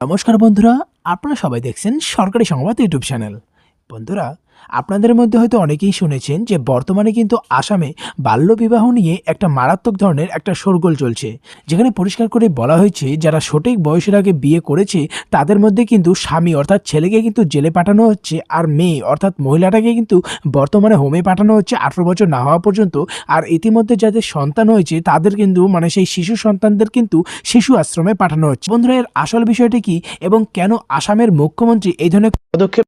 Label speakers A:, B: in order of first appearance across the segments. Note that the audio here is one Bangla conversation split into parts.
A: নমস্কার বন্ধুরা, আপনারা সবাই দেখছেন সরকারি সংবাদ ইউটিউব চ্যানেল। বন্ধুরা, আপনাদের মধ্যে হয়তো অনেকেই শুনেছেন যে বর্তমানে কিন্তু আসামে বাল্যবিবাহ নিয়ে একটা মারাত্মক ধরনের একটা শোরগোল চলছে, যেখানে পরিষ্কার করে বলা হয়েছে যারা সঠিক বয়সের আগে বিয়ে করেছে তাদের মধ্যে কিন্তু স্বামী অর্থাৎ ছেলেকে কিন্তু জেলে পাঠানো হচ্ছে, আর মেয়ে অর্থাৎ মহিলাটাকে কিন্তু বর্তমানে হোমে পাঠানো হচ্ছে 18 বছর না হওয়া পর্যন্ত। আর ইতিমধ্যে যাদের সন্তান হয়েছে তাদের কিন্তু সেই শিশু সন্তানদের কিন্তু শিশু আশ্রমে পাঠানো হচ্ছে। বন্ধুরা, এর আসল বিষয়টি কি এবং কেন আসামের মুখ্যমন্ত্রী এই ধরনের পদক্ষেপ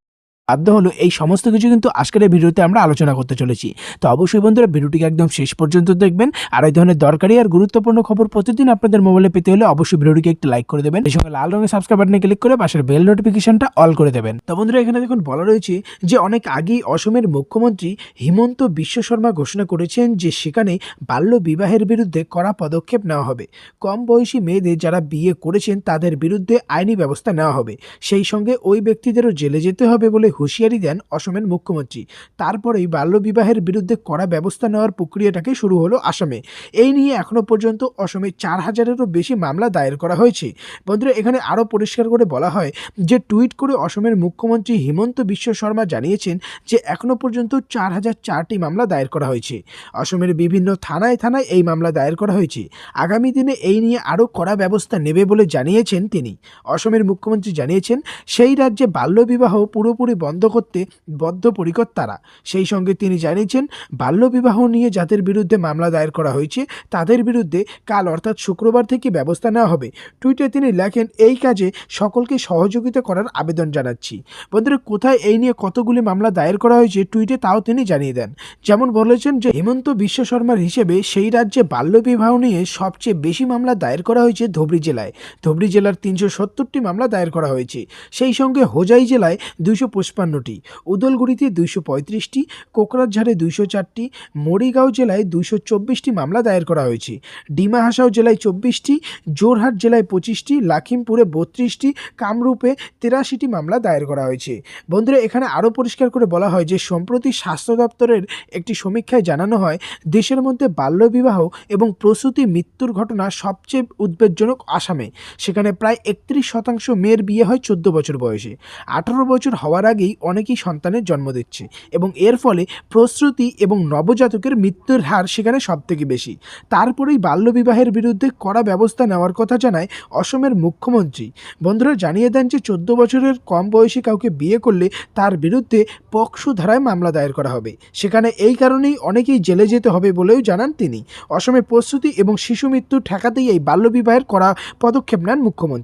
A: বাধ্য হলো, এই সমস্ত কিছু কিন্তু আজকের এই ভিডিওতে আমরা আলোচনা করতে চলেছি। তো অবশ্যই বন্ধুরা ভিডিওটিকে একদম শেষ পর্যন্ত দেখবেন। আর এই ধরনের দরকারি আর গুরুত্বপূর্ণ খবর প্রতিদিন আপনাদের মোবাইলে পেতে হলে অবশ্যই ভিডিওটিকে একটু লাইক করে দেবেন, এই সঙ্গে লাল রঙের সাবস্ক্রাইব বাটনে ক্লিক করে পাশের বেল নোটিফিকেশনটা অল করে দেবেন। তো বন্ধুরা, এখানে দেখুন বলা রয়েছে যে অনেক আগেই অসমের মুখ্যমন্ত্রী হিমন্ত বিশ্ব শর্মা ঘোষণা করেছেন যে সেখানে বাল্য বিবাহের বিরুদ্ধে কড়া পদক্ষেপ নেওয়া হবে। কম বয়সী মেয়েদের যারা বিয়ে করেছেন তাদের বিরুদ্ধে আইনি ব্যবস্থা নেওয়া হবে, সেই সঙ্গে ওই ব্যক্তিদেরও জেলে যেতে হবে বলে হুঁশিয়ারি দেন অসমের মুখ্যমন্ত্রী। তারপরেই বাল্যবিবাহের বিরুদ্ধে কড়া ব্যবস্থা নেওয়ার প্রক্রিয়াটাকে শুরু হলো আসামে। এই নিয়ে এখনো পর্যন্ত অসমে 4000-এরও বেশি মামলা দায়ের করা হয়েছে। বন্ধুরা, এখানে আরও পরিষ্কার করে বলা হয় যে টুইট করে অসমের মুখ্যমন্ত্রী হিমন্ত বিশ্ব শর্মা জানিয়েছেন যে এখনো পর্যন্ত 4004টি মামলা দায়ের করা হয়েছে। অসমের বিভিন্ন থানায় থানায় এই মামলা দায়ের করা হয়েছে। আগামী দিনে এই নিয়ে আরও কড়া ব্যবস্থা নেবে বলে জানিয়েছেন তিনি। অসমের মুখ্যমন্ত্রী জানিয়েছেন সেই রাজ্যে বাল্যবিবাহ পুরোপুরি বন্ধ করতে বদ্ধপরিকর তারা। সেই সঙ্গে তিনি জানিয়েছেন বাল্যবিবাহ নিয়ে যাদের বিরুদ্ধে মামলা দায়ের করা হয়েছে তাদের বিরুদ্ধে কাল অর্থাৎ শুক্রবার থেকে ব্যবস্থা নেওয়া হবে। টুইটে তিনি লেখেন, এই কাজে সকলকে সহযোগিতা করার আবেদন জানাচ্ছি। বন্ধুরা, কোথায় এই নিয়ে কতগুলি মামলা দায়ের করা হয়েছে টুইটে তাও তিনি জানিয়ে দেন। যেমন বলেছেন যে হিমন্ত বিশ্ব শর্মার হিসেবে সেই রাজ্যে বাল্যবিবাহ নিয়ে সবচেয়ে বেশি মামলা দায়ের করা হয়েছে ধুবড়ী জেলায়। ধুবড়ী জেলার 370টি মামলা দায়ের করা হয়েছে। সেই সঙ্গে হোজাই জেলায় 255টি, উদলগুড়িতে 235টি, কোকরাঝাড়ে 204টি, মরিগাঁও জেলায় 224টি মামলা দায়ের করা হয়েছে। ডিমা হাসাও জেলায় 24টি, জোরহাট জেলায় 25টি, লাখিমপুরে 32টি, কামরূপে 83টি মামলা দায়ের করা হয়েছে। বন্ধুরা, এখানে আরও পরিষ্কার করে বলা হয় যে সম্প্রতি স্বাস্থ্য দপ্তরের একটি সমীক্ষায় জানানো হয় দেশের মধ্যে বাল্যবিবাহ এবং প্রসূতি মৃত্যুর ঘটনা সবচেয়ে উদ্বেগজনক আসামে। সেখানে প্রায় 31% মেয়ের বিয়ে হয় 14 বছর বয়সে। 18 বছর হওয়ার আগেই অনেকেই সন্তানের জন্ম দিচ্ছে এবং এর ফলে প্রসূতি এবং নবজাতকের মৃত্যুর হার সেখানে সবথেকে বেশি। তারপরেই বাল্যবিবাহের বিরুদ্ধে কড়া ব্যবস্থা নেওয়ার কথা জানায় অসমের মুখ্যমন্ত্রী। বন্ধুরা জানিয়ে দেন যে 14 বছরের কম বয়সী কাউকে বিয়ে করলে তার বিরুদ্ধে পক্সো ধারায় মামলা দায়ের করা হবে। সেখানে এই কারণেই অনেকেই জেলে যেতে হবে বলেও জানান তিনি। অসমে প্রসূতি এবং শিশু মৃত্যু ঠেকাতেই এই বাল্যবিবাহের কড়া পদক্ষেপ নেন মুখ্যমন্ত্রী।